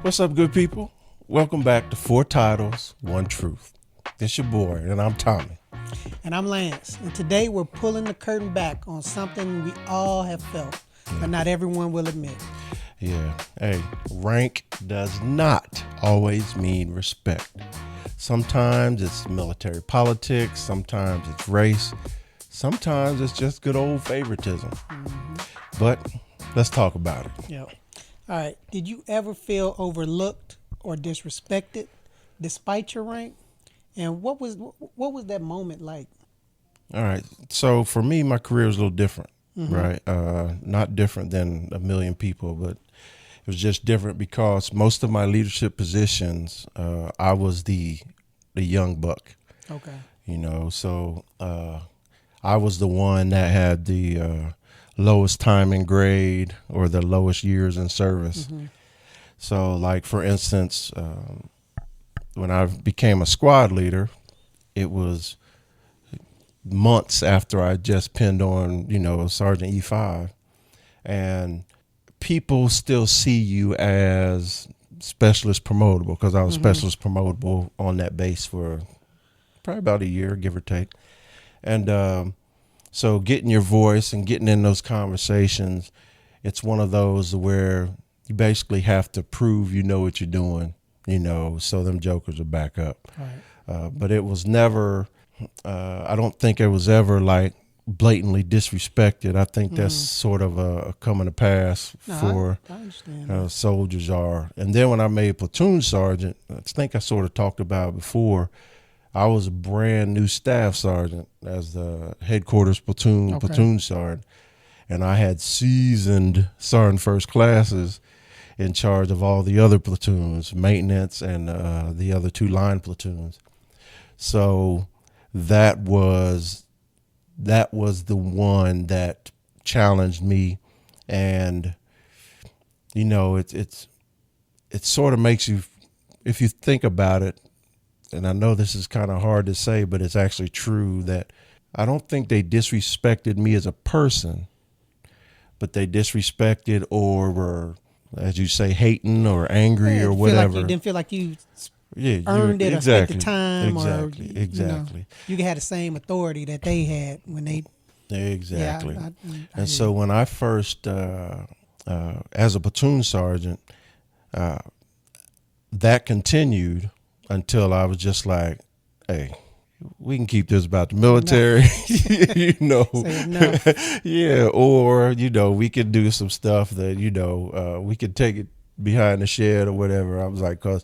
What's up, good people? Welcome back to Four Titles, One Truth. It's your boy, and I'm Tommy. And I'm Lance. And today we're pulling the curtain back on something we all have felt, but not everyone will admit. Yeah, hey, rank does not always mean respect. Sometimes it's military politics, sometimes it's race, sometimes it's just good old favoritism. But let's talk about it. Yeah. All right. Did you ever feel overlooked or disrespected despite your rank? And what was that moment like? All right, so for me, my career was a little different, right? Not different than a million people, but it was just different because most of my leadership positions, I was the young buck, Okay. so I was the one that had the lowest time in grade or the lowest years in service. So, like, for instance, when I became a squad leader, it was months after I just pinned on, Sergeant E5. And people still see you as specialist promotable because I was specialist promotable on that base for probably about a year, give or take. And so getting your voice and getting in those conversations, it's one of those where you basically have to prove you know what you're doing, so them jokers will back up. Right. But it was never, I don't think it was ever like blatantly disrespected. I think that's sort of a coming to pass for I understand. soldiers are. And then when I made platoon sergeant, I think I sort of talked about it before, I was a brand new staff sergeant as the headquarters platoon sergeant. And I had seasoned sergeant first classes in charge of all the other platoons, maintenance and the other two line platoons. So that was the one that challenged me, and it sort of makes you, if you think about it, and I know this is kind of hard to say, but it's actually true, that I don't think they disrespected me as a person, but they disrespected or were, as you say, hating or angry or whatever. You didn't feel like you Yeah, earned it or spent the time exactly. you had the same authority that they had when they. Exactly. Yeah, And so when I first, as a platoon sergeant, that continued until I was just like, hey, we can keep this about the military, Say enough. yeah, or, we could do some stuff that, we could take it behind the shed or whatever. I was like, because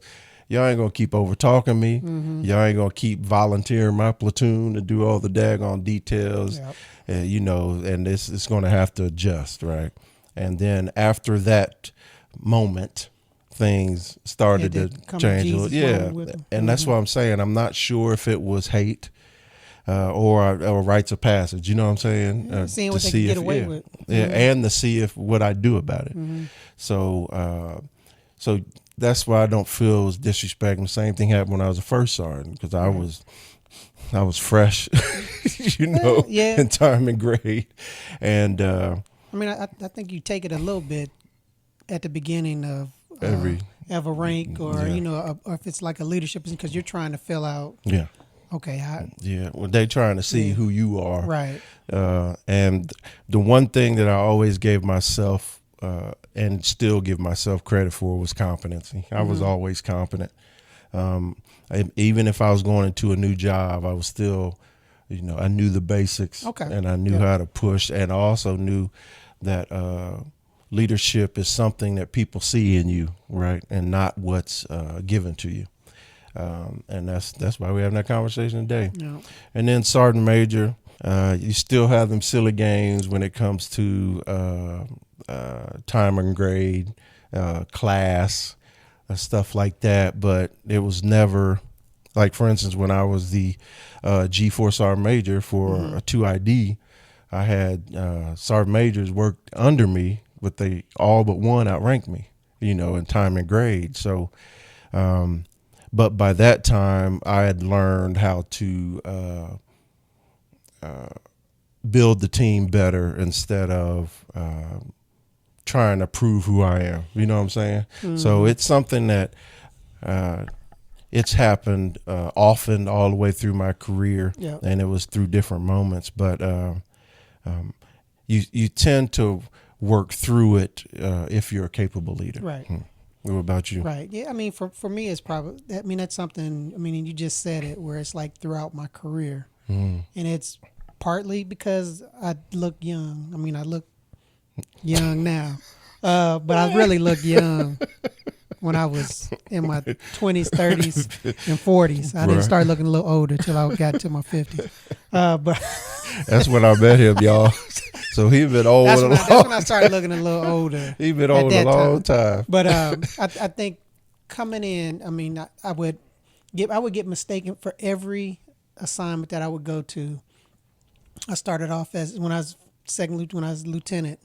y'all ain't going to keep over talking me. Y'all ain't going to keep volunteering my platoon to do all the daggone details, Yep. and it's going to have to adjust, right? And then after that moment, things started to change a little. Yeah, and that's what I'm saying. I'm not sure if it was hate or rites of passage. You know what I'm saying? Seeing what they can get away with. Yeah, and to see if what I do about it. So that's why I don't feel it was disrespecting. The same thing happened when I was a first sergeant, because I was fresh, in time and grade, and I think you take it a little bit at the beginning of a rank, or or if it's like a leadership position, because you're trying to fill out. Yeah. Okay. Well, they trying to see who you are, Right. And the one thing that I always gave myself and still give myself credit for was competency. I was always competent. Even if I was going into a new job, I was still, I knew the basics, and I knew how to push, and I also knew that leadership is something that people see in you, right, and not what's given to you. And that's why we're having that conversation today. Yeah. And then sergeant major, you still have them silly games when it comes to time and grade, class, stuff like that. But it was never, like, for instance, when I was the G4 sergeant major for a 2ID, I had sergeant majors worked under me, but they all but one outranked me, in time and grade. So, but by that time, I had learned how to build the team better instead of trying to prove who I am. You know what I'm saying? So it's something that it's happened often all the way through my career, and it was through different moments. But you tend to work through it if you're a capable leader. Right. What about you? Right. Yeah. I mean, for me, it's probably. I mean, that's something. I mean, and you just said it, where it's like throughout my career, and it's partly because I look young. I mean, I look young now, but I really look young when I was in my 20s, 30s, and 40s. I didn't start looking a little older till I got to my 50s. But that's when I met him, y'all. So he been old. That's when I started looking a little older. He been old a long time. But I think coming in, I mean, I would get mistaken for every assignment that I would go to. I started off as when I was lieutenant.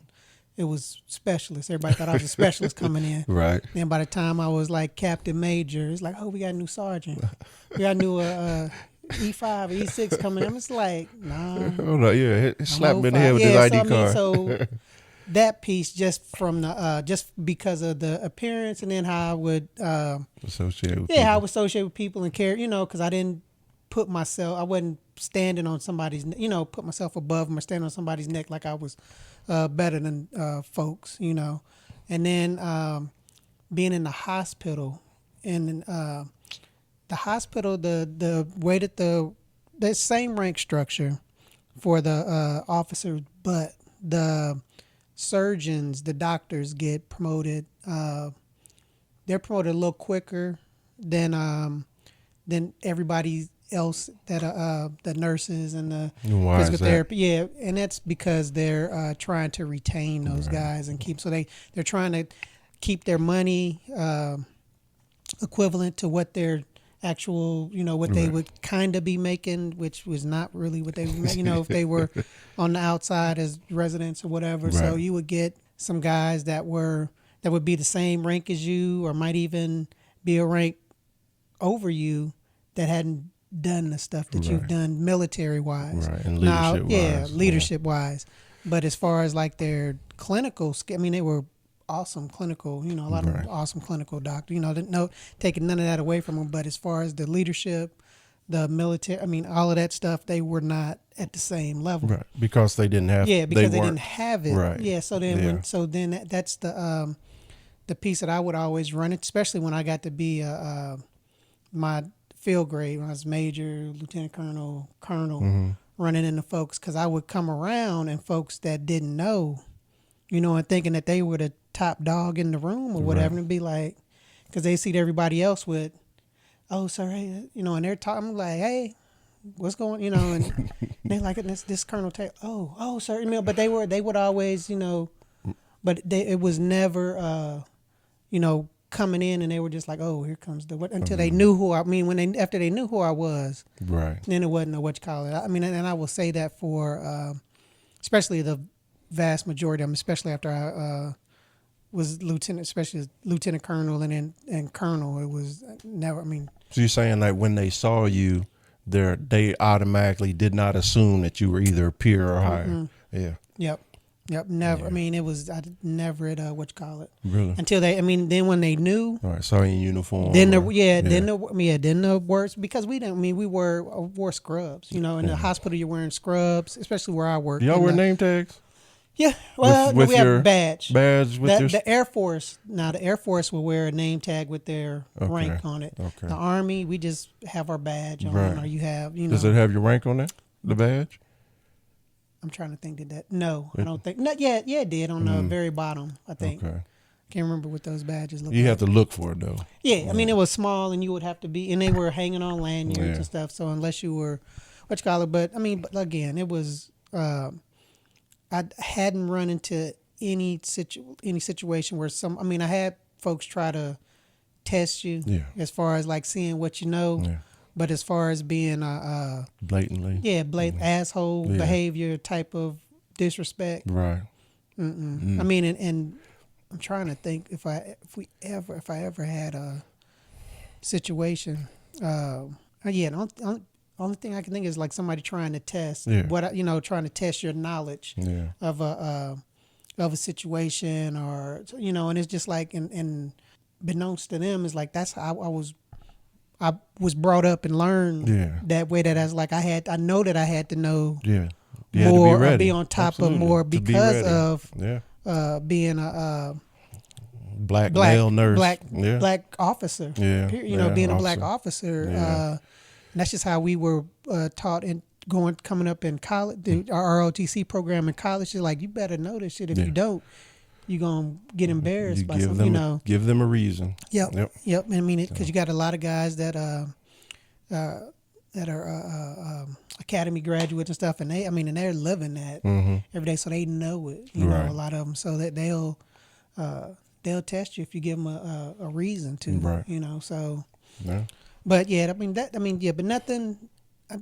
It was specialist. Everybody thought I was a specialist coming in. Right. Then by the time I was like captain major, it's like, oh, we got a new sergeant. We got a new E5 or E6 coming in. I'm just like, nah. Hold on, yeah. Slap me in the head with his ID card. So that piece just from the just because of the appearance and then how I would associate with people. how I would associate with people and care, because I didn't I wasn't standing on somebody's, put myself above them or standing on somebody's neck like I was better than folks, And then being in the hospital, and the hospital, the way that the same rank structure for the officers, but the surgeons, the doctors get promoted. They're promoted a little quicker than everybody else, that the nurses and the physical therapy. Yeah, and that's because they're trying to retain those guys and keep. So they're trying to keep their money equivalent to what their actual, what they would kind of be making, which was not really what they were making, if they were on the outside as residents or whatever. Right. So you would get some guys that would be the same rank as you, or might even be a rank over you, that hadn't done the stuff that you've done military wise. Right. And leadership wise. Leadership wise. But as far as like their clinical skill, I mean, they were awesome clinical, a lot of awesome clinical doctors, taking none of that away from them. But as far as the leadership, the military, I mean, all of that stuff, they were not at the same level. Right. Because they didn't have because they didn't have it. Right. Yeah. So then that's the piece that I would always run it, especially when I got to be my field grade, when I was major, lieutenant colonel, running into folks, because I would come around and folks that didn't know, and thinking that they were the top dog in the room or whatever, and be like, because they see everybody else with, oh, sir, hey, and they're talking like, hey, what's going, and they're like, this Colonel Taylor, oh, sir, but they would always, but it was never, coming in and they were just like, oh, here comes until they knew who after they knew who I was, right? Then it wasn't a what you call it. I mean, and I will say that for especially the vast majority of them, especially after I was lieutenant, especially lieutenant colonel and colonel, it was never. I mean, so you're saying like when they saw you, they automatically did not assume that you were either peer or higher. Yeah. Yep, never. Yeah. I mean, I never at what you call it. Really? Until then when they knew. All right, saw you in uniform. Then the words, because we wore scrubs. In the hospital you're wearing scrubs, especially where I work. Do y'all wear name tags? Yeah, well, we have a badge. Badge with the Air Force. Now the Air Force will wear a name tag with their rank on it. Okay. The Army, we just have our badge on, or you have. Does it have your rank on it? The badge? I'm trying to think. Did that? No, I don't think. Not yet. Yeah, it did on the very bottom, I think. Okay. Can't remember what those badges look like. You have to look for it though. Yeah, I mean it was small, and you would have to be, and they were hanging on lanyards and stuff. So unless you were, what you call it, but again, it was. I hadn't run into any situation where I had folks try to test you as far as like seeing what you know. Yeah. But as far as being blatantly, blatant asshole behavior type of disrespect, right? I mean, and I'm trying to think if I ever had a situation. The only thing I can think is like somebody trying to test trying to test your knowledge of of a situation, or and it's just like, and beknownst to them is like that's how I was brought up and learned Yeah. that way. That as like I know that I had to know Yeah. You had to more, be or ready. be on top Absolutely. of more, To be because ready. of Yeah. being a Black black male nurse. Yeah. black officer. Yeah. Being a black officer. officer. Yeah. And that's just how we were taught in coming up in college. Our ROTC program in college is like, you better know this shit. If Yeah. you don't, you're gonna get embarrassed You by give something. them give them a reason. Yep. Yep. Yep. I mean, because you got a lot of guys that are academy graduates and stuff, and they're living that every day, so they know it. You know, Right. a lot of them, so that they'll test you if you give them a reason to. Right. You know, so. Yeah. But yeah, but nothing.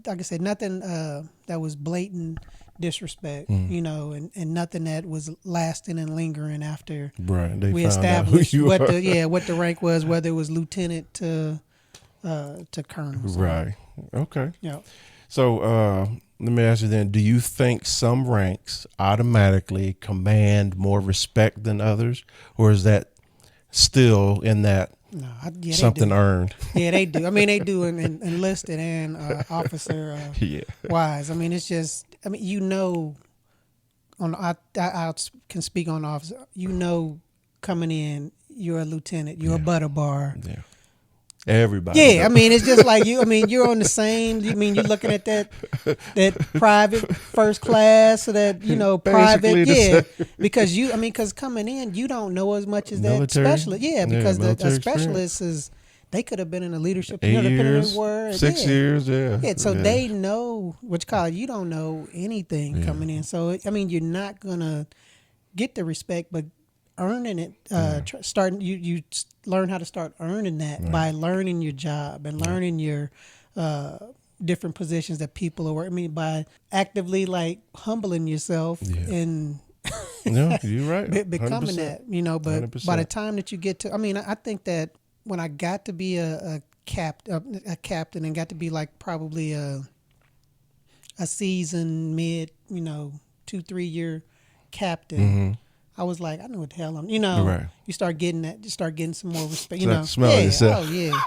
Like I said, nothing that was blatant disrespect. You know, and nothing that was lasting and lingering after. Right. They We found out who established you what are. what the rank was, whether it was lieutenant to colonel. So, Right. Okay. yeah. So let me ask you then, do you think some ranks automatically command more respect than others? Or is that still in that No, yeah, something they do. earned? Yeah, they do. I mean, they do in enlisted and officer Yeah. wise. I mean, it's just. I mean, I can speak on officer. Coming in, you're a lieutenant. You're a butter bar. Yeah. Everybody. Yeah, knows. I mean, it's just like you. I mean, you're on the same. I mean, you're looking at that private first class, or that private. Basically the Yeah, because coming in, you don't know as much as Military? that specialist. Yeah, because the military specialist is. They could have been in a leadership. 8 depending on years, the word. 6 years, yeah. Yeah, so they know what you call it. You don't know anything coming in. So I mean, you're not gonna get the respect, but earning it. Starting you learn how to start earning that by learning your job and learning your different positions that people are working. I mean, by actively like humbling yourself and No, you're right. becoming 100%. that. But by 100%. the time that you get to, I think that when I got to be a captain and got to be like probably a seasoned mid 2-3 year captain, I was like, I know what the hell I'm. Right. You start getting that. You start getting some more respect. Start smelling yourself. Oh yeah.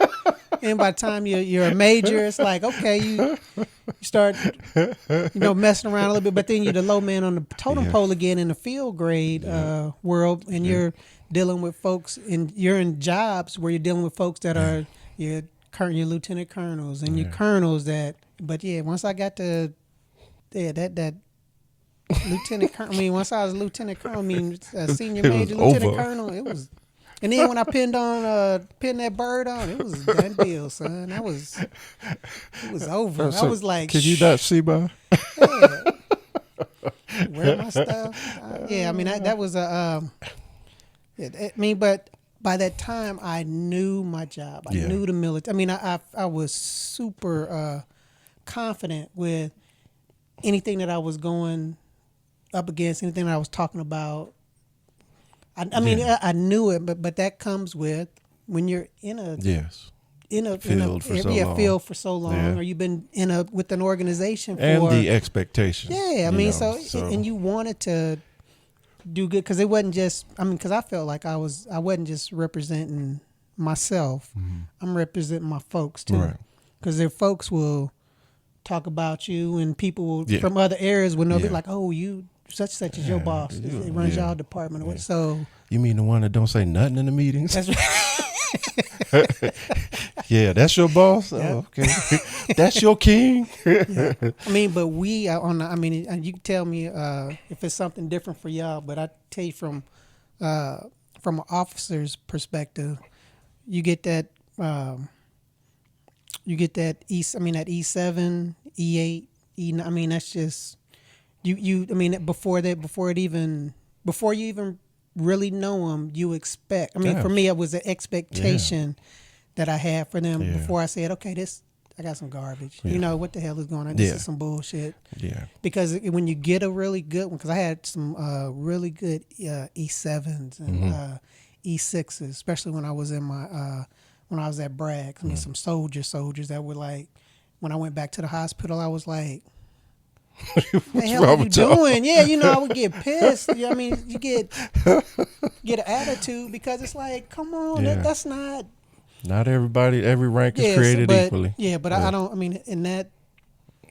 And by the time you're a major, it's like, okay, you start messing around a little bit, but then you're the low man on the totem pole again in the field grade world, and you're dealing with folks, and you're in jobs where you're dealing with folks that are your lieutenant colonels and your colonels that. But yeah, once I got to that lieutenant colonel, once I was lieutenant colonel, senior major lieutenant over. colonel, it was. And then when I pinned that bird on, it was a done deal, son. It was over. So I was like, could you not see by? yeah. Where my stuff? That was a. But by that time, I knew my job. I knew the military. I was super confident with anything that I was going up against, anything that I was talking about. I knew it, but that comes with when you're in a field for so long. or you've been with an organization for And the expectation. Yeah, and you wanted to do good because it wasn't just. Because I felt like I wasn't just representing myself. I'm representing my folks too. Right. Because their folks will talk about you, and people will, from other areas will know. Be like, oh, you. Such is your boss. It runs y'all department. Yeah. So you mean the one that don't say nothing in the meetings? That's right. Yeah, that's your boss. Yep. Oh, okay, that's your king. But we are on. And you can tell me if it's something different for y'all. But I tell you from an officer's perspective, you get that. You get that that E7, E8, E9. That's just. Before you even really know them, you expect. For me, it was an expectation that I had for them before I said, okay, I got some garbage. What the hell is going on? This is some bullshit. Yeah. Because when you get a really good one, because I had some really good E7s and E6s, especially when I was in my when I was at Bragg. Some soldiers that were like, when I went back to the hospital, I was like. the hell are you doing? Yeah, I would get pissed. I mean, you get an attitude because it's like, come on, Yeah. that's not. Not everybody, every rank is Yes, created but equally. but I don't. I mean, in that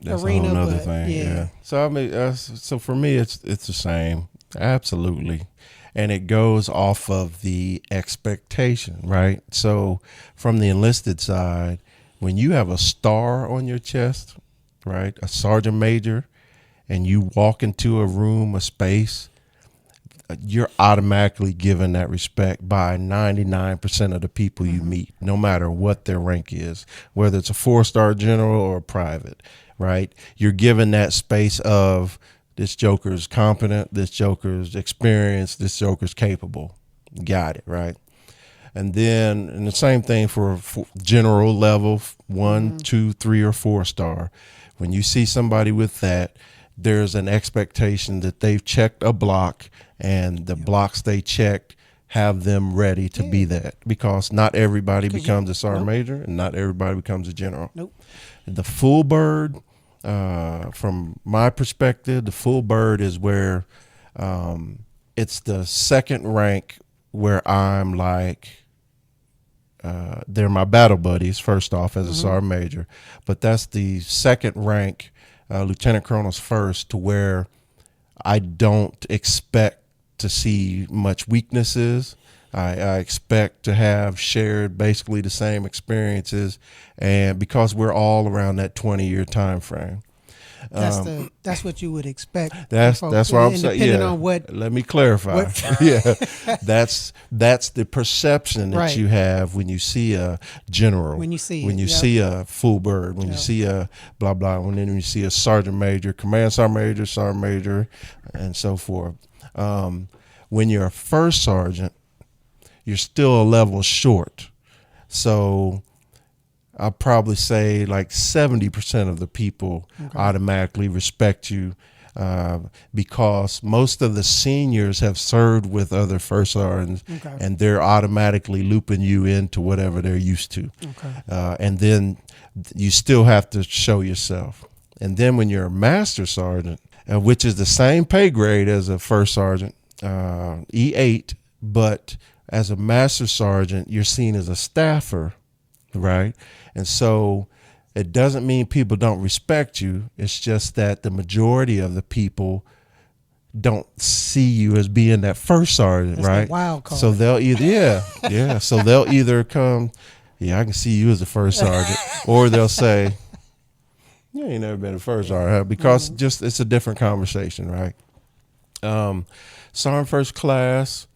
That's arena, a whole nother but thing. yeah. Yeah. So I mean, so for me, it's the same. Absolutely. And it goes off of the expectation, right? So from the enlisted side, when you have a star on your chest, right, a sergeant major, and you walk into a room, a space, you're automatically given that respect by 99% of the people you meet, no matter what their rank is, whether it's a 4-star general or a private, right? You're given that space of this joker's competent, this joker's experienced, this joker's capable. Got it, right? And then, and the same thing for general level, 1, 2, 3, or 4-star. When you see somebody with that, there's an expectation that they've checked a block, and the blocks they checked have them ready to be that, because not everybody becomes a sergeant major and not everybody becomes a general. Nope. The full bird, from my perspective, the full bird is where it's the second rank where I'm like, they're my battle buddies, first off, as a sergeant major, but that's the second rank, lieutenant colonel's first, to where I don't expect to see much weaknesses. I expect to have shared basically the same experiences, and because we're all around that 20-year time frame. That's what you would expect. That's from what folks. I'm And saying. depending Yeah. on what. Let me clarify. Yeah, that's the perception that Right. you have when you see a general, When you see when it, you yep. see a full bird, when you Yep. see a blah blah, when then you see a sergeant major, command sergeant major, and so forth. When you're a first sergeant, you're still a level short. So I'll probably say like 70% of the people automatically respect you, because most of the seniors have served with other first sergeants, and they're automatically looping you into whatever they're used to. And then you still have to show yourself. And then when you're a master sergeant, which is the same pay grade as a first sergeant, E8, but as a master sergeant, you're seen as a staffer, right? And so it doesn't mean people don't respect you. It's just that the majority of the people don't see you as being that first sergeant, That's right? the wild card. So they'll either, so they'll either come, I can see you as a first sergeant, or they'll say, you ain't never been a first sergeant, huh? Because just it's a different conversation, right? Sergeant first class,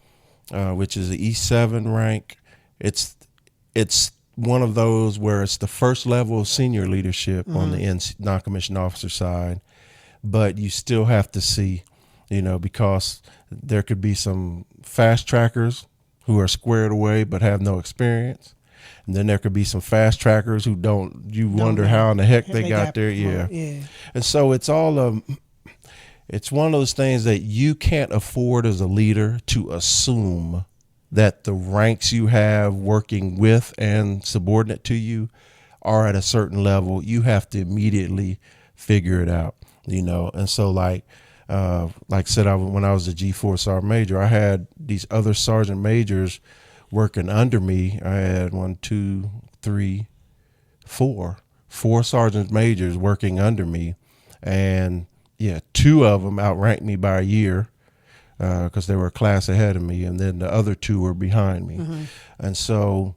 which is the E7 rank, it's one of those where it's the first level of senior leadership on the non-commissioned officer side, but you still have to see, because there could be some fast trackers who are squared away but have no experience. And then there could be some fast trackers who wonder how in the heck they got there. Yeah. And so it's all it's one of those things that you can't afford as a leader to assume that the ranks you have working with and subordinate to you are at a certain level. You have to immediately figure it out, And so like I said, when I was a G4 sergeant major, I had these other sergeant majors working under me. I had 4 sergeant majors working under me, and 2 of them outranked me by a year, because they were a class ahead of me, and then the other 2 were behind me. And so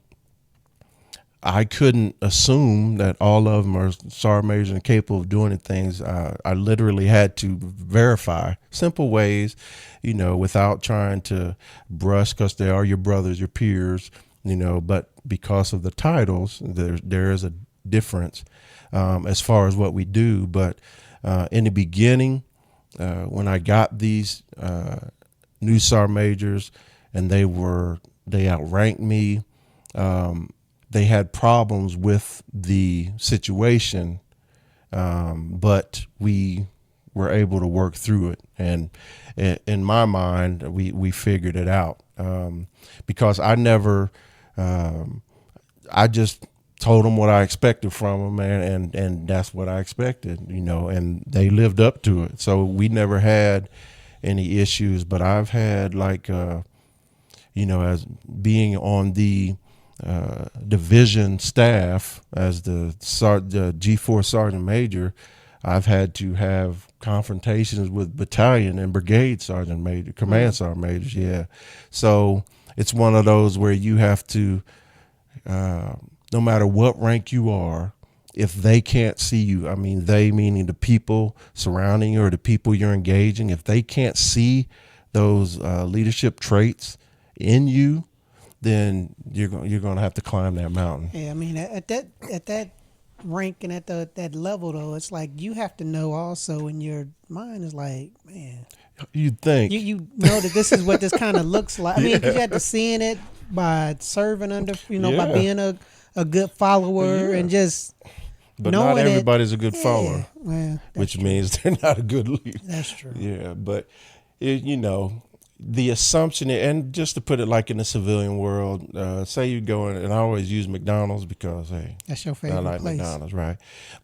I couldn't assume that all of them are sergeant majors and capable of doing things. I literally had to verify simple ways, without trying to brush, because they are your brothers, your peers, but because of the titles, there is a difference as far as what we do. But in the beginning, when I got these new sergeant majors, and they outranked me, they had problems with the situation, but we were able to work through it. And in my mind, we figured it out, because I never, I just told them what I expected from them, and that's what I expected, and they lived up to it. So we never had any issues. But I've had as being on the division staff as the G4 sergeant major, I've had to have confrontations with battalion and brigade sergeant major, command sergeant majors. Yeah. So it's one of those where you have to, no matter what rank you are, if they can't see you, I mean, they meaning the people surrounding you or the people you're engaging, if they can't see those leadership traits in you, then you're going to have to climb that mountain. Yeah, I mean, at that rank and at that level, though, it's like you have to know also in your mind is like, man, you'd think you know that this is what this kind of looks like. I mean, you had to seeing it by serving under, by being a good follower and just. But not everybody's a good follower, which true. means they're not a good leader. That's true. Yeah, but the assumption, and just to put it like in the civilian world, say you go in, and I always use McDonald's because, hey, that's your favorite I like place. McDonald's, right?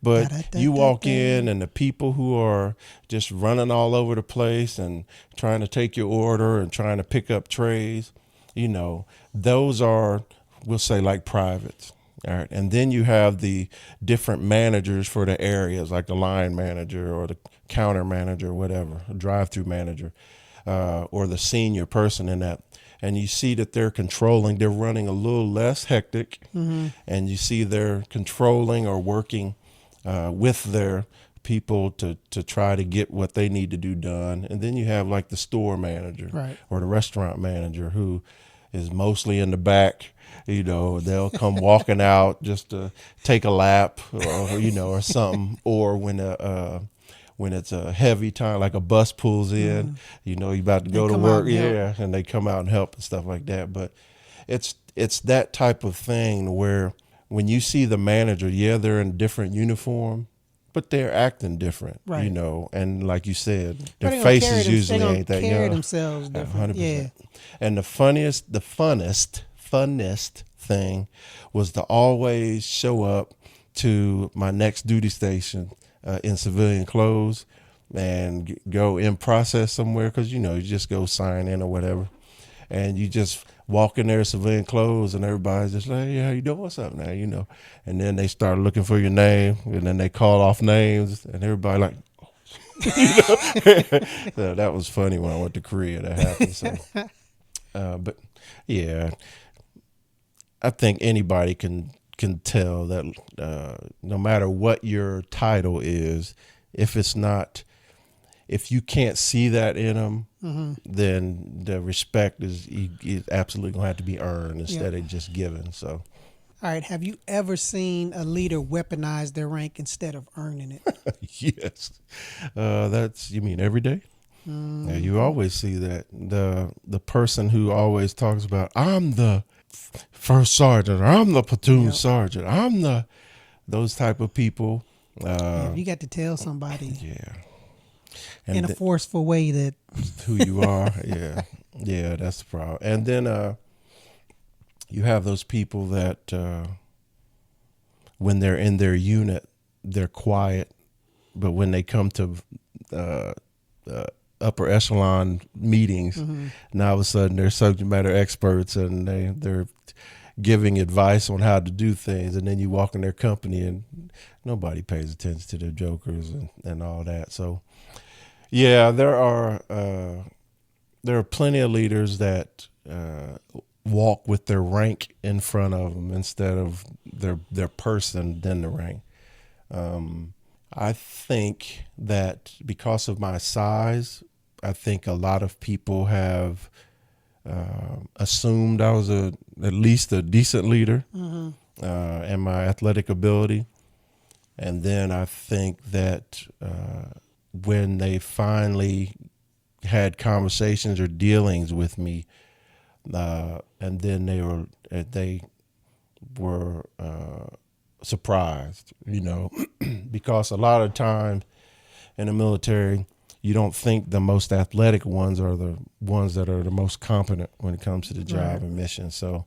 But you walk in, and the people who are just running all over the place and trying to take your order and trying to pick up trays, those are, we'll say, like privates. All right. And then you have the different managers for the areas, like the line manager or the counter manager, or whatever, a drive-through manager, or the senior person in that. And you see that they're running a little less hectic, and you see they're controlling or working with their people to try to get what they need to do done. And then you have like the store manager or the restaurant manager who is mostly in the back. They'll come walking out just to take a lap or something. Or when it's a heavy time, like a bus pulls in, you're about to go to work. And they come out and help and stuff like that. But it's that type of thing where when you see the manager, they're in a different uniform, but they're acting different, and like you said, their faces usually ain't that carry young. themselves different. 100%. And the funnest thing was to always show up to my next duty station in civilian clothes and go in process somewhere, because you just go sign in or whatever, and you just walk in there civilian clothes and everybody's just like, hey, how you doing, what's up now, and then they start looking for your name, and then they call off names, and everybody like so that was funny when I went to Korea, that happened. So but yeah, I think anybody can tell that no matter what your title is, if you can't see that in them, then the respect is absolutely going to have to be earned instead of just given. So, all right, have you ever seen a leader weaponize their rank instead of earning it? Yes. You mean every day? Yeah, you always see that. The person who always talks about, I'm the first sergeant, or I'm the platoon sergeant, I'm those type of people. You got to tell somebody and in a forceful way that who you are. Yeah, that's the problem. And then you have those people that when they're in their unit, they're quiet, but when they come to upper echelon meetings, now all of a sudden they're subject matter experts, and they're giving advice on how to do things, and then you walk in their company and nobody pays attention to their jokers and all that. So there are plenty of leaders that walk with their rank in front of them instead of their person then the rank. I think that because of my size, I think a lot of people have assumed I was at least a decent leader, and my athletic ability. And then I think that when they finally had conversations or dealings with me, and then they were surprised, because a lot of times in the military, you don't think the most athletic ones are the ones that are the most competent when it comes to the job and mission. So,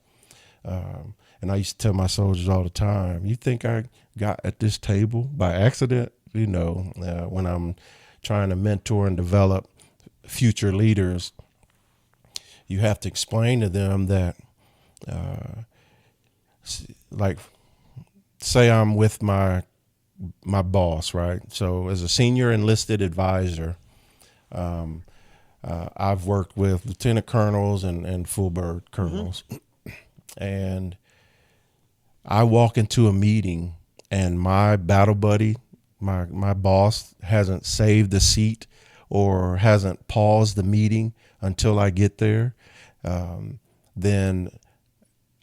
and And I used to tell my soldiers all the time, you think I got at this table by accident? When I'm trying to mentor and develop future leaders, you have to explain to them that, like, say I'm with my boss, right? So as a senior enlisted advisor, I've worked with lieutenant colonels and full bird colonels. And I walk into a meeting and my battle buddy, my boss, hasn't saved the seat or hasn't paused the meeting until I get there, then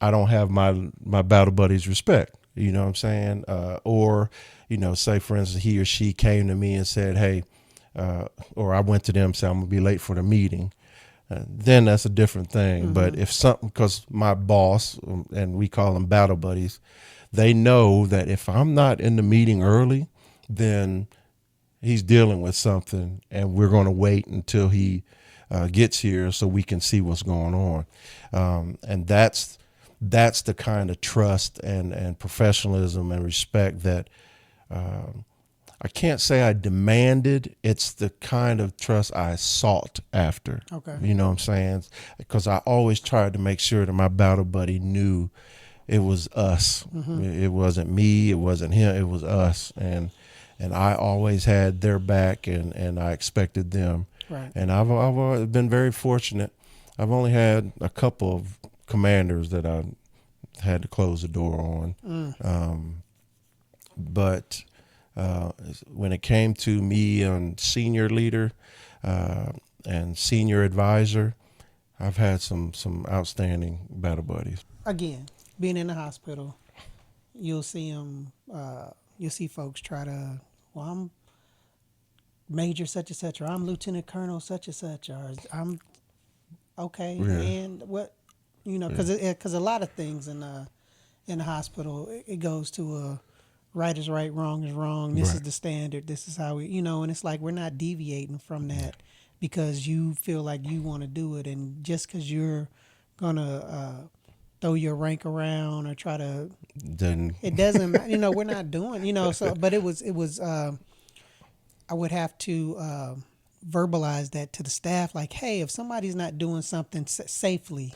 I don't have my battle buddy's respect. You know what I'm saying? Or, say, for instance, he or she came to me and said, hey, or I went to them and said, I'm going to be late for the meeting. Then that's a different thing. But if something, because my boss, and we call them battle buddies, they know that if I'm not in the meeting early, then he's dealing with something and we're going to wait until he gets here so we can see what's going on. And that's the kind of trust and professionalism and respect that I can't say I demanded. It's the kind of trust I sought after. Okay. You know what I'm saying? Because I always tried to make sure that my battle buddy knew it was us. It wasn't me. It wasn't him. It was us. And I always had their back, and I expected them. Right. And I've been very fortunate. I've only had a couple of commanders that I had to close the door on. But when it came to me on senior leader and senior advisor, I've had some outstanding battle buddies. Again, being in the hospital, you'll see them. You'll see folks try to. Well, I'm Major such and such, or I'm Lieutenant Colonel such and such, or I'm okay. Yeah. And what because a lot of things in the hospital, it goes to a right is right, wrong is wrong. This is the standard. This is how we, and it's like we're not deviating from that because you feel like you want to do it, and just because you're gonna throw your rank around or try to, it doesn't. We're not doing. So, but it was. I would have to verbalize that to the staff, like, hey, if somebody's not doing something safely.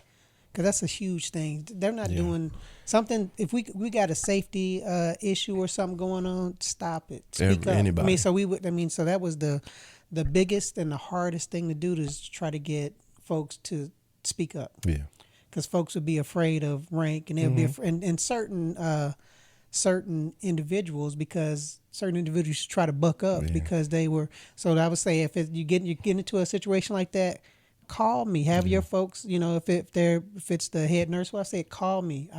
Because that's a huge thing. They're not doing something. If we got a safety issue or something going on, stop it. Speak up. Anybody. So that was the biggest and the hardest thing to do, is try to get folks to speak up. Yeah. Because folks would be afraid of rank, and they'll be and certain individuals, because certain individuals try to buck up because they were. So I would say, if you get into a situation like that, call me. Have your folks, if it's the head nurse, I say, call me.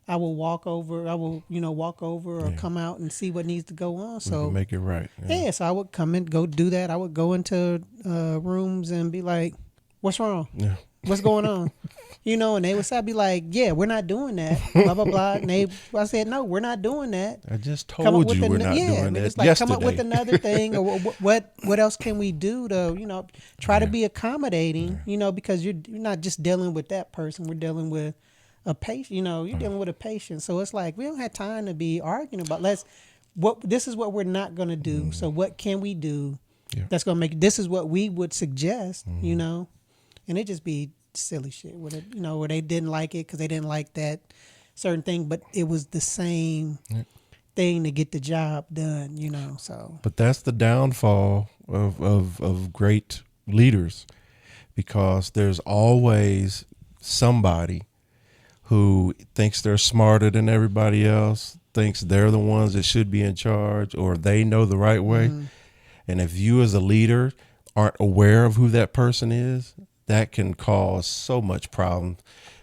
I will walk over. I will, walk over or come out and see what needs to go on. So we can make it right. Yeah. So I would come and go do that. I would go into rooms and be like, "What's wrong? Yeah. What's going on?" And they would say, I'd be like, "Yeah, we're not doing that." Blah blah blah. And I said, "No, we're not doing that." I just told you we're not doing that. It's like, yesterday. Come up with another thing, or what else can we do to try to be accommodating, because you're not just dealing with that person. We're dealing with a patient. You're dealing with a patient. So it's like we don't have time to be arguing about this is what we're not going to do. So what can we do that's going to make this is what we would suggest, and it just be silly shit with it, where they didn't like it because they didn't like that certain thing, but it was the same thing to get the job done, so. But that's the downfall of great leaders, because there's always somebody who thinks they're smarter than everybody else, thinks they're the ones that should be in charge, or they know the right way. And if you as a leader aren't aware of who that person is, that can cause so much problem,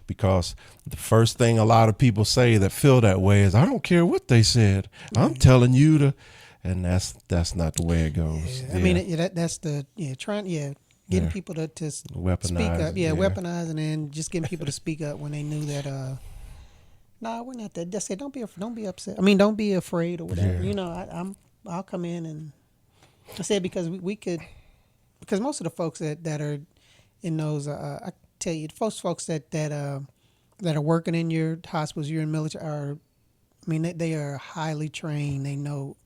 because the first thing a lot of people say that feel that way is, I don't care what they said. I'm telling you to, and that's not the way it goes. Yeah. I mean, that's the, getting people to weaponize, speak up. Weaponize, and then just getting people to speak up when they knew that, no, we're not that. Just say, don't be upset. I mean, don't be afraid or whatever. Yeah. I'll come in, and I said, because we could, because most of the folks that are in those, I tell you, folks that that are working in your hospitals, you're in military, are, I mean, they are highly trained. They know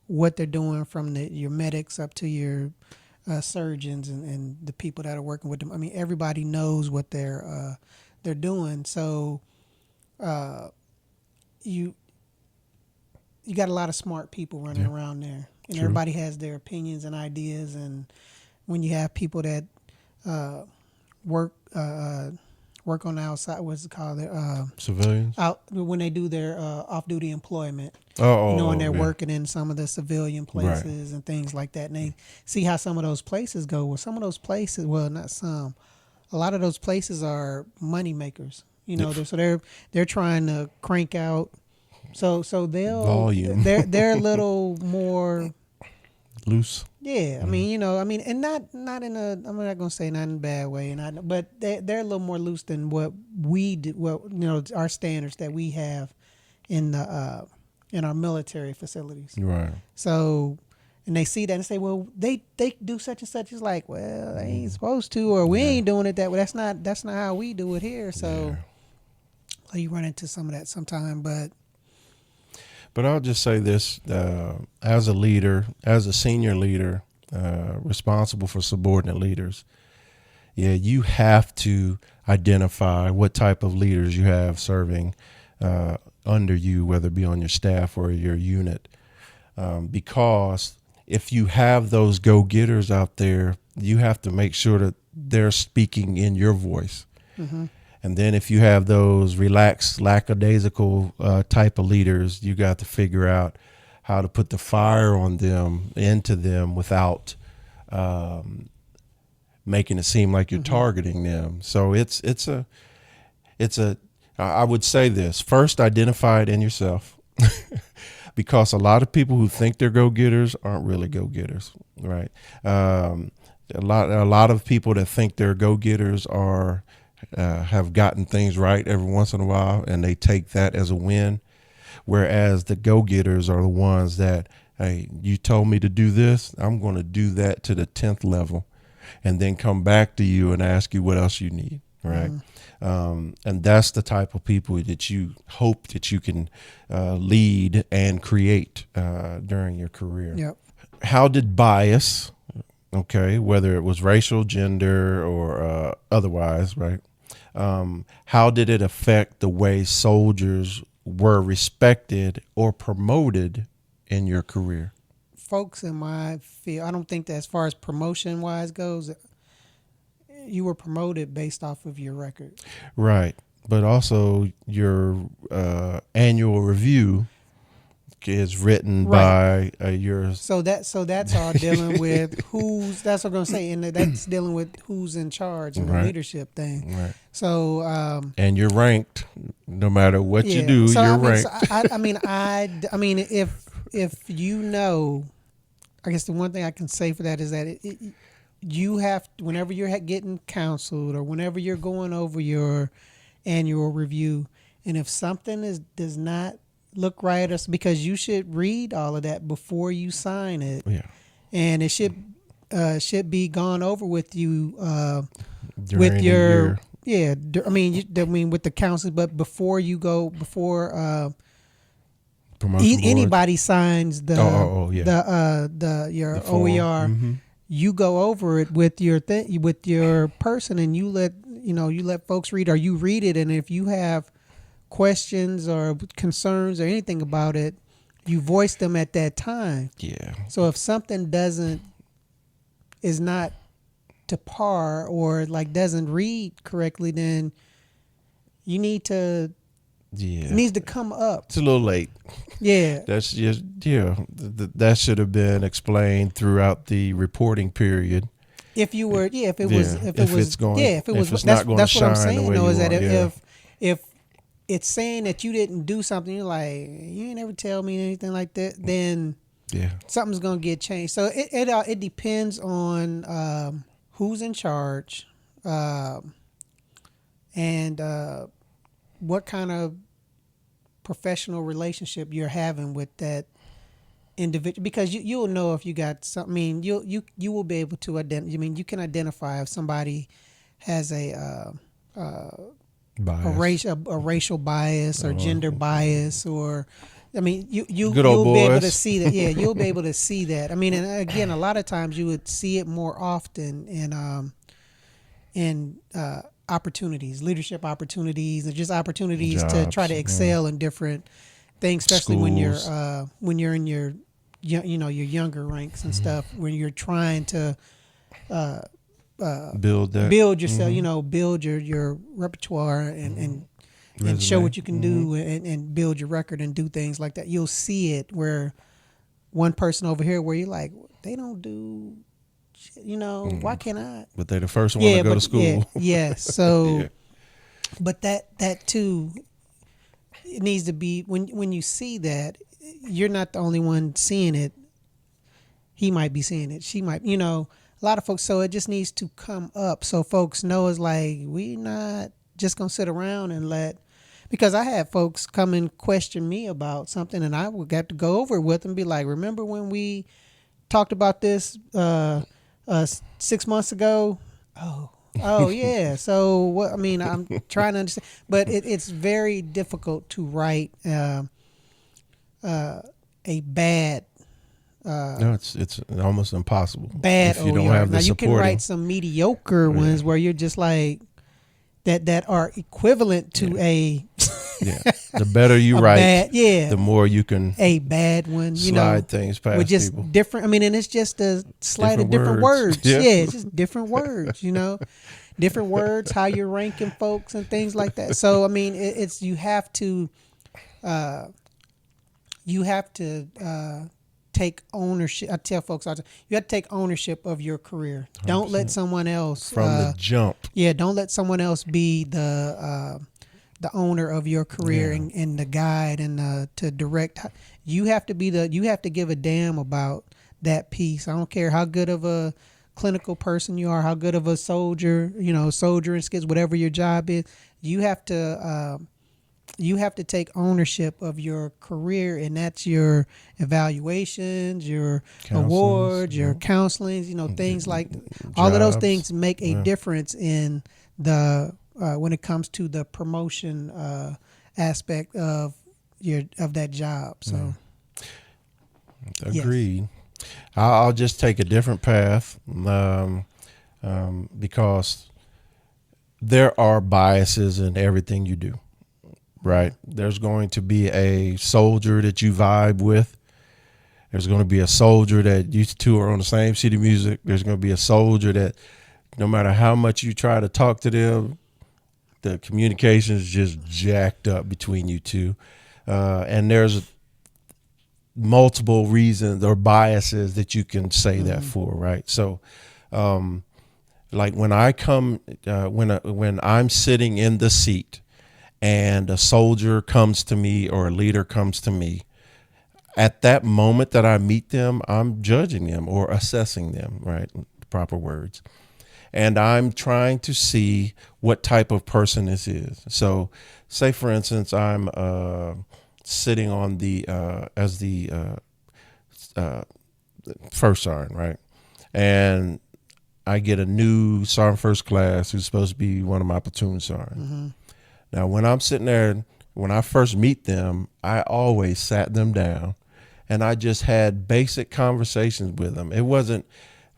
what they're doing, from your medics up to your surgeons and the people that are working with them. I mean, everybody knows what they're doing. So you got a lot of smart people running around there, and True. everybody has their opinions and ideas. And when you have people that work on the outside, what's it called? Civilians. Out when they do their off-duty employment. And they're working in some of the civilian places and things like that. And they see how some of those places go. Well, some of those places, well, not some, a lot of those places are money makers. They're trying to crank out. So they'll volume. They're a little more Loose. Yeah, I mean, and not in a, I'm not gonna say not in a bad way, but they're a little more loose than what we do. Well, our standards that we have in our military facilities. Right. So, and they see that and say, well, they do such and such. It's like, well, they ain't supposed to, or we ain't doing it that way. That's not how we do it here. So, you run into some of that sometime, but. But I'll just say this, as a leader, as a senior leader, responsible for subordinate leaders, you have to identify what type of leaders you have serving under you, whether it be on your staff or your unit. Because if you have those go-getters out there, you have to make sure that they're speaking in your voice. Mm-hmm. And then if you have those relaxed, lackadaisical type of leaders, you got to figure out how to put the fire on them, into them, without making it seem like you're targeting them. So it's a I would say this: first, identify it in yourself, because a lot of people who think they're go-getters aren't really go-getters, right? A lot of people that think they're go-getters are. Have gotten things right every once in a while, and they take that as a win. Whereas the go-getters are the ones that, hey, you told me to do this, I'm going to do that to the 10th level, and then come back to you and ask you what else you need, right? And that's the type of people that you hope that you can lead and create during your career. Yep. How did bias, whether it was racial, gender, or otherwise, right? How did it affect the way soldiers were respected or promoted in your career? Folks in my field, I don't think that as far as promotion wise goes, you were promoted based off of your record. Right. But also your annual review is written by your. So that's all dealing with that's what I'm going to say. And that's dealing with who's in charge and the leadership thing. Right. So. And you're ranked no matter what you do, you're ranked. I mean, if you know, I guess the one thing I can say for that is that you have, whenever you're getting counseled or whenever you're going over your annual review, and if something does not look right, because you should read all of that before you sign it. Yeah. And it should be gone over with you with your with the counsel, but before you go, anybody signs your OER, you go over it with your person, and you let folks read, or you read it, and if you have questions or concerns or anything about it, you voice them at that time. Yeah. So if something is not to par, or doesn't read correctly, then you need to. Yeah. It needs to come up. It's a little late. Yeah. That's just that should have been explained throughout the reporting period. If you were, if it's not going to shine, what I'm saying, the way though, is that if it's saying that you didn't do something, you're like, you ain't never tell me anything like that, then something's gonna get changed. So it depends on who's in charge, and what kind of professional relationship you're having with that individual, because you'll know if you got something. I mean, you will be able to identify. I mean, you can identify if somebody has a Bias. a racial bias or gender bias, or I mean, Good old you'll be able to boys. see that. Yeah, you'll be able to see that. I mean, and again, a lot of times you would see it more often in opportunities, leadership opportunities, and just opportunities to try Jobs. to Yeah. excel in different things, especially Schools. when you're in your your younger ranks and stuff, when you're trying to Build that build yourself, build your repertoire and show resume. what you can do and build your record and do things like that. You'll see it where one person over here where you're like, they don't do shit, why can't I? But they're the first one to go to school. Yeah. So, Yeah. but that too, it needs to be when you see that, you're not the only one seeing it. He might be seeing it. She might, a lot of folks. So it just needs to come up so folks know it's like we not just gonna sit around and because I had folks come and question me about something, and I would have to go over it with them and be like, remember when we talked about this 6 months ago? Oh yeah. So what? I mean, I'm trying to understand, but it's very difficult to write a bad No, it's almost impossible bad if you don't OER. have Now the you can supporting. write some mediocre ones where you're just like that are equivalent to a Yeah, the better you a write, bad, yeah, the more you can a bad one. slide things past with just people. different. I mean, and it's just a slight of Different different words. words. Yeah. Yeah, it's just different words. Different words. How you're ranking folks and things like that. So I mean, it's you have to take ownership. I tell folks all the time, you have to take ownership of your career. Don't let someone else From the jump. yeah, don't let someone else be the owner of your career and the guide and to direct. You have to you have to give a damn about that piece. I don't care how good of a clinical person you are, how good of a soldier, soldier and skills, whatever your job is. You have to take ownership of your career, and that's your evaluations, your awards, your counselings, things like all of those Jobs. things make a difference in the when it comes to the promotion aspect of that job. So Agreed. I'll just take a different path because there are biases in everything you do, right? There's going to be a soldier that you vibe with. There's going to be a soldier that you two are on the same sheet of music. There's going to be a soldier that no matter how much you try to talk to them, the communication is just jacked up between you two. And there's multiple reasons or biases that you can say that for, right? So, like when I come, when I'm sitting in the seat and a soldier comes to me or a leader comes to me, at that moment that I meet them, I'm judging them or assessing them, right? Proper words. And I'm trying to see what type of person this is. So say, for instance, I'm sitting on as the first sergeant, right? And I get a new sergeant first class who's supposed to be one of my platoon sergeants. Now, when I'm sitting there, when I first meet them, I always sat them down and I just had basic conversations with them. It wasn't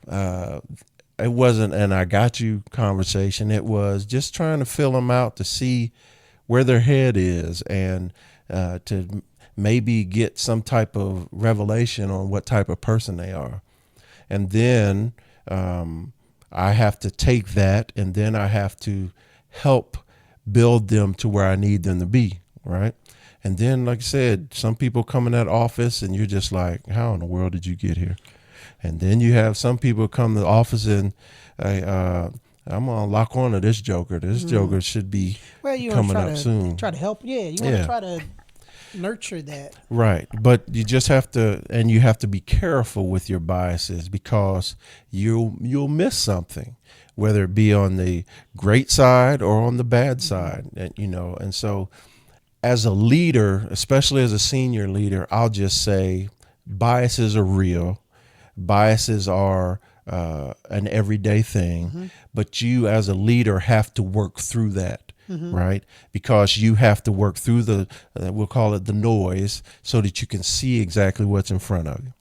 an I got you conversation. It was just trying to fill them out to see where their head is and to maybe get some type of revelation on what type of person they are. And then I have to take that and then I have to help build them to where I need them to be, right? And then, like I said, some people come in that office and you're just like, how in the world did you get here? And then you have some people come to the office and I'm gonna lock on to this joker. This joker should be coming up soon. Try to help. Yeah, you want to try to nurture that. Right. But you just have to, and you have to be careful with your biases because you'll miss something, whether it be on the great side or on the bad side, and so as a leader, especially as a senior leader, I'll just say biases are real. Biases are an everyday thing, but you as a leader have to work through that. right? Because you have to work through the, we'll call it the noise, so that you can see exactly what's in front of you.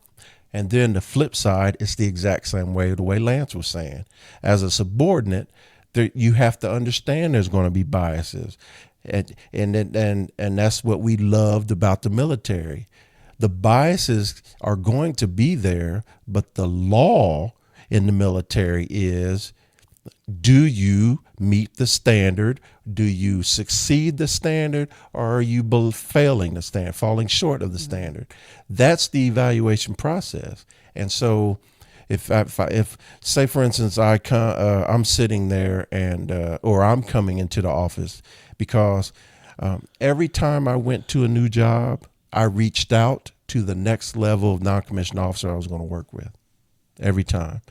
And then the flip side is the exact same way, the way Lance was saying. As a subordinate, there, you have to understand there's going to be biases. And that's what we loved about the military. The biases are going to be there, but the law in the military is, do you meet the standard? Do you succeed the standard? Or are you failing the standard, falling short of the standard? That's the evaluation process. And so if say, for instance, I'm sitting there and or I'm coming into the office, because every time I went to a new job, I reached out to the next level of non-commissioned officer I was going to work with every time,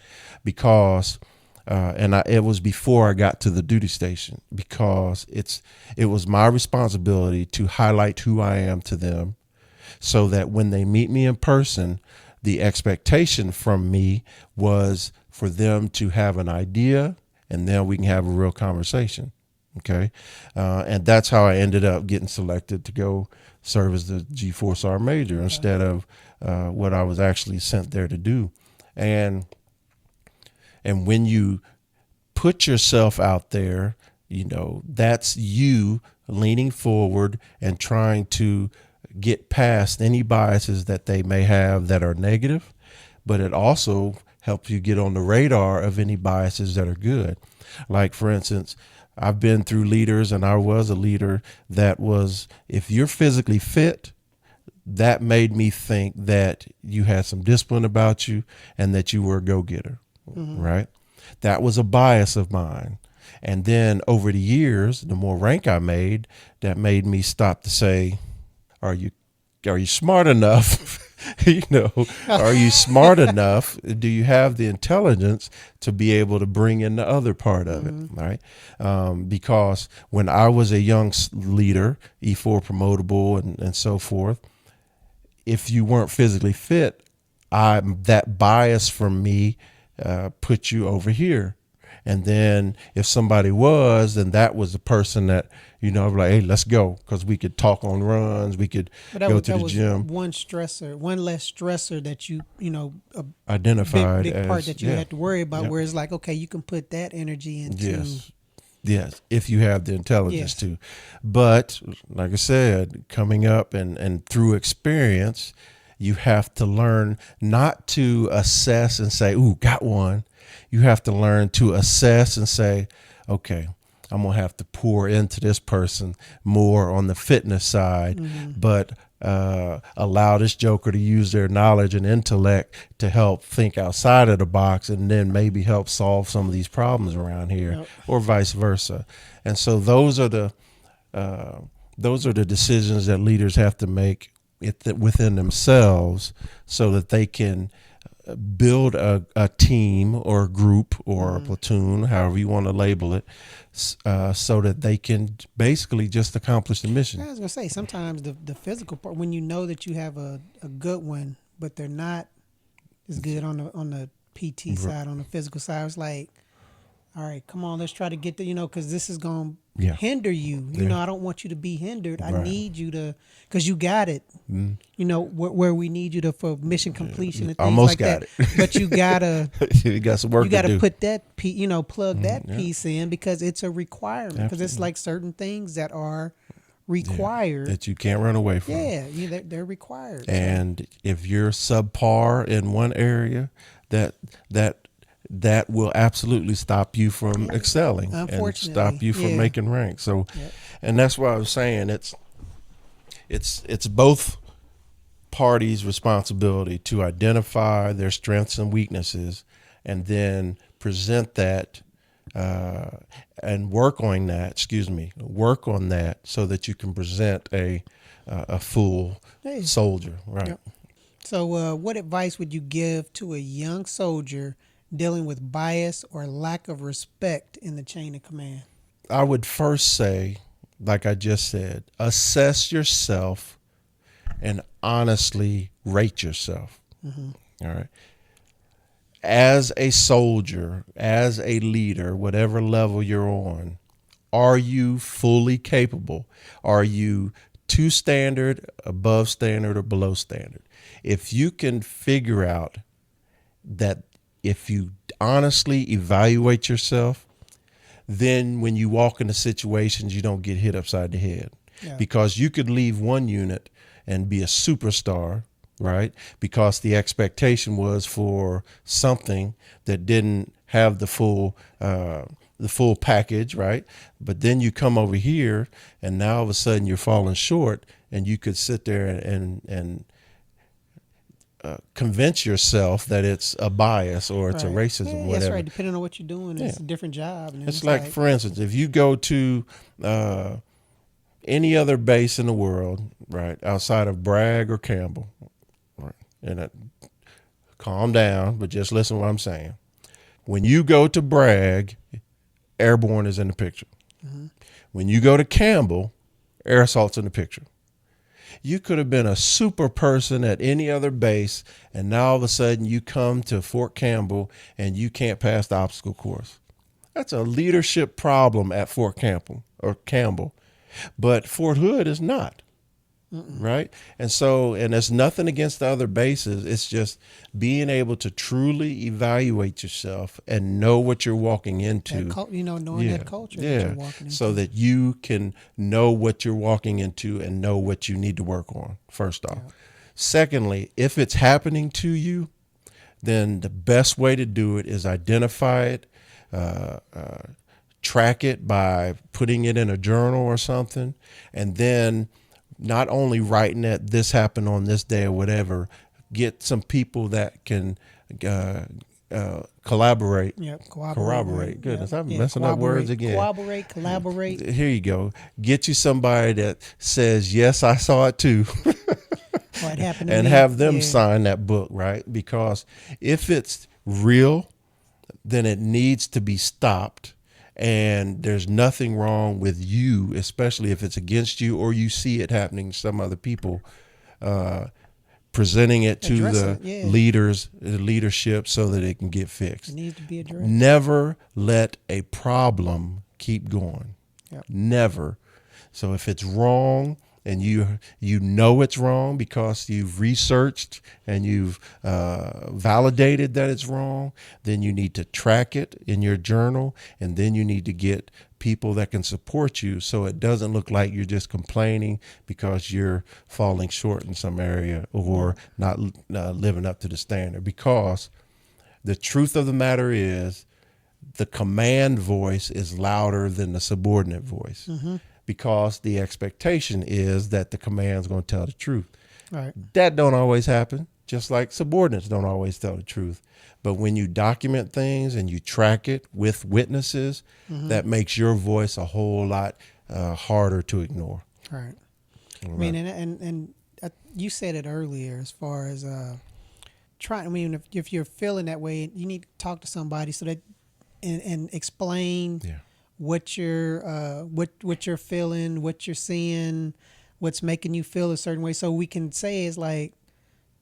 because it was before I got to the duty station, because it was my responsibility to highlight who I am to them, so that when they meet me in person, the expectation from me was for them to have an idea, and then we can have a real conversation. Okay. And that's how I ended up getting selected to go serve as the G4 Sergeant Major instead of what I was actually sent there to do. And when you put yourself out there, you know, that's you leaning forward and trying to get past any biases that they may have that are negative, but it also helps you get on the radar of any biases that are good. Like, for instance, I've been through leaders, and I was a leader that was, if you're physically fit, that made me think that you had some discipline about you and that you were a go-getter, right? That was a bias of mine. And then over the years, the more rank I made, that made me stop to say, are you smart enough? You know, are you smart enough? Do you have the intelligence to be able to bring in the other part of it, right? Because when I was a young leader, E4 promotable and so forth, if you weren't physically fit, that bias from me put you over here. And then if somebody was, then that was the person that, you know, like, hey, let's go, because we could talk on runs, we could go to the gym. One less stressor that you know, identified big part as, that you had to worry about. Where it's like, okay, you can put that energy into. Yes, if you have the intelligence to. But like I said, coming up and through experience, you have to learn not to assess and say, ooh, got one. You have to learn to assess and say, okay, I'm going to have to pour into this person more on the fitness side, but allow this joker to use their knowledge and intellect to help think outside of the box, and then maybe help solve some of these problems around here, or vice versa. And so those are the decisions that leaders have to make within themselves, so that they can build a team or a group or a platoon, however you want to label it, so that they can basically just accomplish the mission. I was gonna say, sometimes the physical part, when you know that you have a good one, but they're not as good on the PT side, on the physical side, it's like, all right, come on, let's try to get the, you know, because this is going to hinder you. You know, I don't want you to be hindered. I need you to, because you got it. You know, where we need you to for mission completion and things almost like got that. it. But you gotta, you got some work to do. You gotta put that, plug that piece in, because it's a requirement. Because it's like certain things that are required that you can't run away from. They're required. And if you're subpar in one area, that will absolutely stop you from excelling, and stop you from making rank. So, and that's why I was saying it's both parties' responsibility to identify their strengths and weaknesses, and then present that and work on that, so that you can present a full soldier, right? So, what advice would you give to a young soldier dealing with bias or lack of respect in the chain of command? I would first say, like I just said, assess yourself and honestly rate yourself. All right. As a soldier, as a leader, whatever level you're on, Are you fully capable? Are you to standard, above standard, or below standard? If you can figure out that, if you honestly evaluate yourself, then when you walk into situations, you don't get hit upside the head. Yeah. Because you could leave one unit and be a superstar, right? Because the expectation was for something that didn't have the full package, right? But then you come over here, and now all of a sudden you're falling short, and you could sit there and convince yourself that it's a bias or it's a racism, yeah, whatever. That's right. Depending on what you're doing, it's a different job. And It's like, for instance, if you go to any other base in the world, right, outside of Bragg or Campbell, right, and calm down, but just listen to what I'm saying. When you go to Bragg, airborne is in the picture. Mm-hmm. When you go to Campbell, air assault's in the picture. You could have been a super person at any other base, and now all of a sudden you come to Fort Campbell and you can't pass the obstacle course. That's a leadership problem at Fort Campbell or Campbell, but Fort Hood is not. Right? And so, and there's nothing against the other bases. It's just being able to truly evaluate yourself and know what you're walking into. Knowing that culture that you're walking into. So that you can know what you're walking into and know what you need to work on, first off. Yeah. Secondly, if it's happening to you, then the best way to do it is identify it, track it by putting it in a journal or something, and then not only writing that this happened on this day or whatever, get some people that can collaborate. Corroborate. Goodness, I'm messing up words again. Collaborate. Here you go. Get you somebody that says, yes, I saw it too. What happened to and me? Have them sign that book, right? Because if it's real, then it needs to be stopped. And there's nothing wrong with you, especially if it's against you or you see it happening to some other people, presenting it to the leadership so that it can get fixed. It needs to be addressed. Never let a problem keep going. Yep. Never. So if it's wrong, and you know it's wrong because you've researched and you've validated that it's wrong, then you need to track it in your journal, and then you need to get people that can support you so it doesn't look like you're just complaining because you're falling short in some area or not living up to the standard. Because the truth of the matter is the command voice is louder than the subordinate voice. Mm-hmm. Because the expectation is that the command's going to tell the truth. Right. That don't always happen, just like subordinates don't always tell the truth. But when you document things and you track it with witnesses, that makes your voice a whole lot harder to ignore. Right. I mean, and you said it earlier as far as trying. I mean, if you're feeling that way, you need to talk to somebody so that and explain. Yeah. What you're feeling, what you're seeing, what's making you feel a certain way, so we can say it's like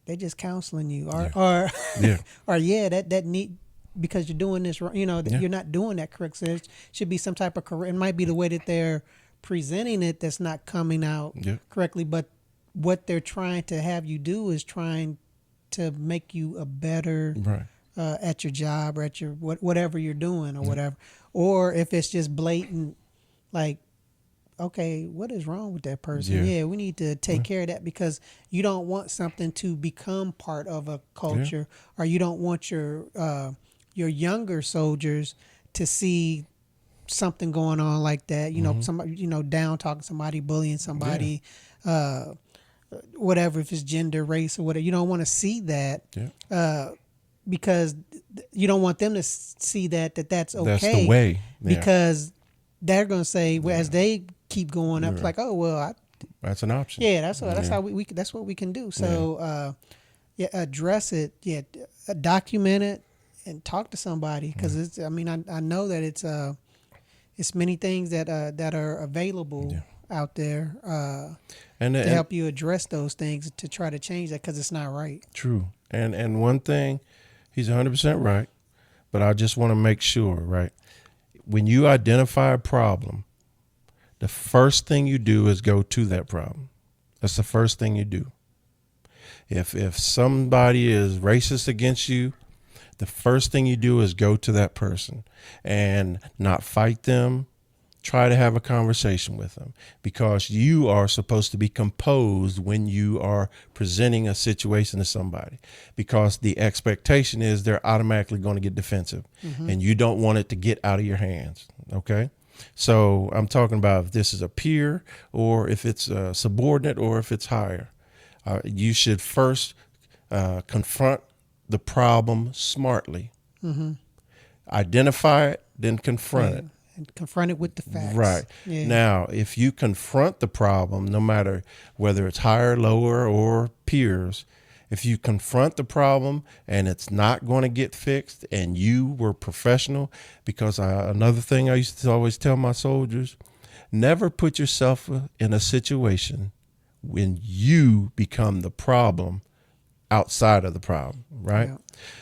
they're just counseling you, or that need because you're doing this, you're not doing that correct. So it should be some type of correct. It might be the way that they're presenting it that's not coming out correctly, but what they're trying to have you do is trying to make you a better at your job or at your whatever you're doing or whatever. Or if it's just blatant, like, okay, what is wrong with that person? Yeah, we need to take care of that, because you don't want something to become part of a culture, or you don't want your younger soldiers to see something going on like that. Somebody, down talking somebody, bullying somebody, whatever, if it's gender, race, or whatever. You don't want to see that. Yeah. Because you don't want them to see that's okay. That's the way. Yeah. Because they're going to say, as they keep going up, it's like, oh, well, that's an option. Yeah, that's how we that's what we can do. So, address it. Yeah, document it and talk to somebody, because it's. I mean, I know that it's many things that are available out there to help you address those things, to try to change that, because it's not right. True. And one thing. He's 100% right, but I just want to make sure, right? When you identify a problem, the first thing you do is go to that problem. That's the first thing you do. If somebody is racist against you, the first thing you do is go to that person and not fight them. Try to have a conversation with them, because you are supposed to be composed when you are presenting a situation to somebody, because the expectation is they're automatically going to get defensive, and you don't want it to get out of your hands. Okay. So I'm talking about if this is a peer, or if it's a subordinate, or if it's higher. You should first confront the problem smartly. Identify it, then confront it. And confront it with the facts. Right. Yeah. Now, if you confront the problem, no matter whether it's higher, lower, or peers, if you confront the problem and it's not going to get fixed, and you were professional, because another thing I used to always tell my soldiers, never put yourself in a situation when you become the problem outside of the problem, right? Yeah.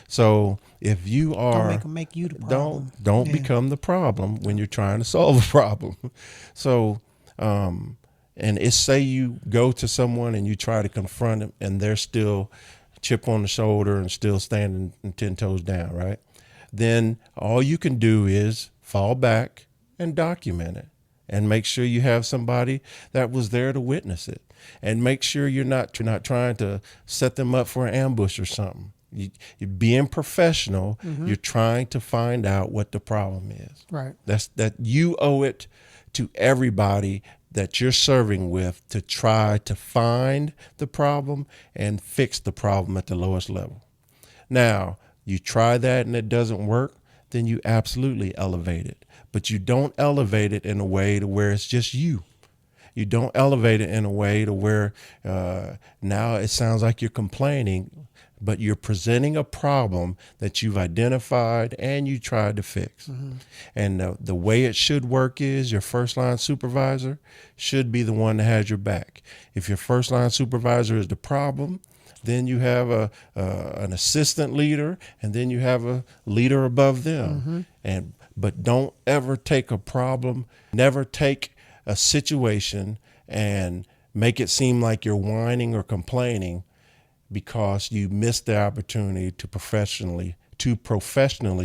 So if you are, Don't make you the problem. don't Yeah. become the problem when you're trying to solve a problem. So, and it's, say you go to someone and you try to confront them and they're still chip on the shoulder and still standing 10 toes down, right? Then all you can do is fall back and document it, and make sure you have somebody that was there to witness it, and make sure you're not trying to set them up for an ambush or something. You're being professional. You're trying to find out what the problem is. Right. That you owe it to everybody that you're serving with to try to find the problem and fix the problem at the lowest level. Now, you try that and it doesn't work, then you absolutely elevate it. But you don't elevate it in a way to where it's just you. You don't elevate it in a way to where now it sounds like you're complaining, but you're presenting a problem that you've identified and you tried to fix. And the way it should work is your first line supervisor should be the one that has your back. If your first line supervisor is the problem, then you have an assistant leader, and then you have a leader above them. But don't ever take a problem, never take a situation and make it seem like you're whining or complaining because you missed the opportunity to professionally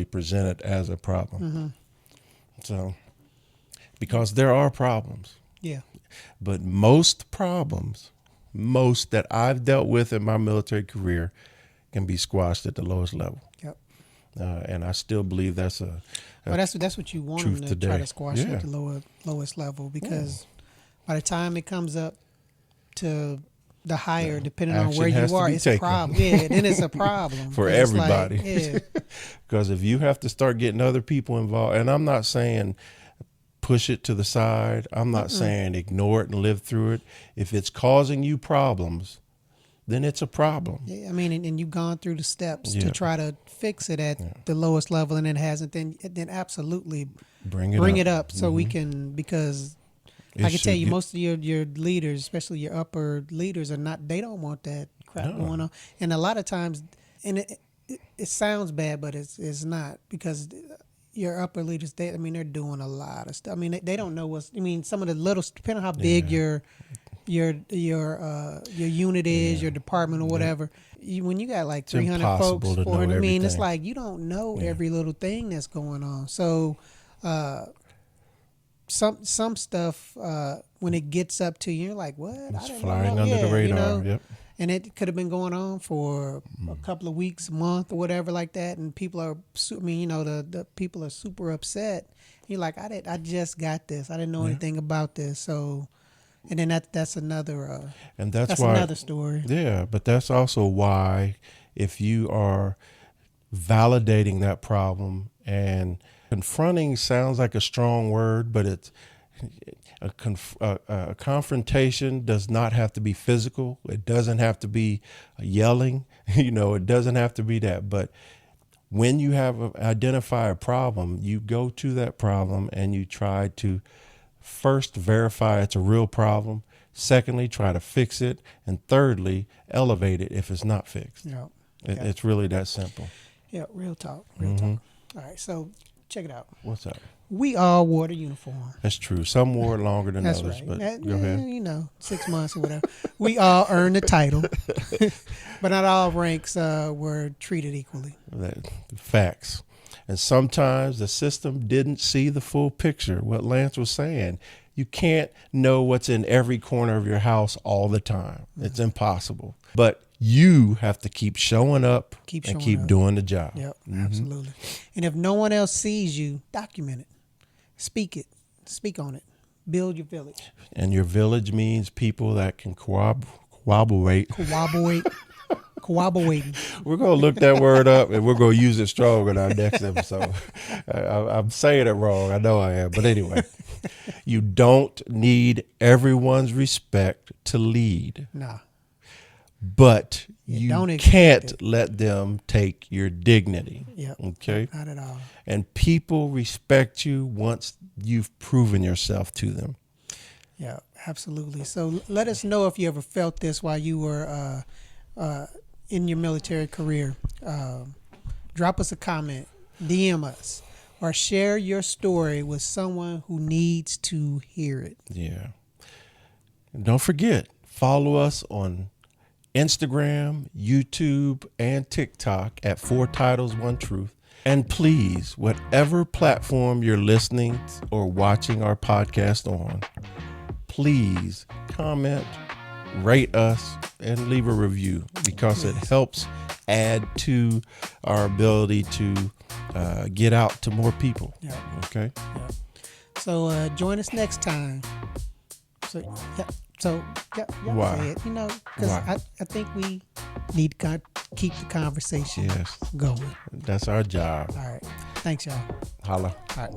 present it as a problem. So, because there are problems. Yeah. But most problems, most that I've dealt with in my military career, can be squashed at the lowest level. Yep. And I still believe that's a Well, that's what you want them truth to try today. to squash it Yeah. at the lowest level, because by the time it comes up to the higher, depending on Action where has you to are, be it's taken. a problem. Yeah, then it's a problem for It's like, everybody. yeah, Because if you have to start getting other people involved, and I'm not saying push it to the side, I'm not saying ignore it and live through it. If it's causing you problems, then it's a problem. yeah. I mean, and you've gone through the steps Yeah. to try to fix it at the lowest level, and it hasn't. Then absolutely Bring it up so we can, because It I can tell should you, get- most of your leaders, especially your upper leaders, they don't want that crap No. going on. And a lot of times, and it sounds bad, but it's not, because your upper leaders, they're doing a lot of stuff. I mean, they don't know some of the little, depending on how big your unit is, your department or whatever. When you got like 300 folks, impossible to know 400, it's everything. like you don't know every little thing that's going on. So, some stuff when it gets up to you, you're like, what? I It's didn't flying know. under the Yeah, radar. Yep. And it could have been going on for a couple of weeks, a month, or whatever like that. And people are, the people are super upset. You're like, I just got this. I didn't know anything about this. So, and then that's another, And that's that's why, another story. Yeah, but that's also why, if you are validating that problem, and confronting sounds like a strong word, but it's a confrontation does not have to be physical. It doesn't have to be yelling. It doesn't have to be that. But when you have identify a problem, you go to that problem and you try to first verify it's a real problem. Secondly, try to fix it. And thirdly, elevate it if it's not fixed. Yeah. It's really that simple. Yeah. Real talk. Real talk. All right. So check it out. What's up? we all wore the uniform. That's true. Some wore it longer than That's others, right. but That, go ahead. 6 months or whatever. We all earned the title, but not all ranks were treated equally. Facts. And sometimes the system didn't see the full picture. What Lance was saying, you can't know what's in every corner of your house all the time. It's impossible. But you have to keep showing up and keep doing the job. Yep, absolutely. And if no one else sees you, document it. Speak on it. Build your village. And your village means people that can corroborate. Cooperating. We're going to look that word up and we're going to use it strong in our next episode. I'm saying it wrong. I know I am. But anyway, you don't need everyone's respect to lead. Nah. But you don't can't let them take your dignity. Yep. Okay? Not at all. And people respect you once you've proven yourself to them. Yeah, absolutely. So let us know if you ever felt this while you were in your military career. Drop us a comment, DM us, or share your story with someone who needs to hear it. Yeah. And don't forget, follow us on Instagram, YouTube, and TikTok at 4 Titles, 1 Truth. And please, whatever platform you're listening or watching our podcast on, please comment, rate us, and leave a review because it helps add to our ability to get out to more people. Yeah. Okay? Yeah. So join us next time. So Why? say it, because I think we need to keep the conversation Yes. going. That's our job. All right. Thanks, y'all. Holla. All right.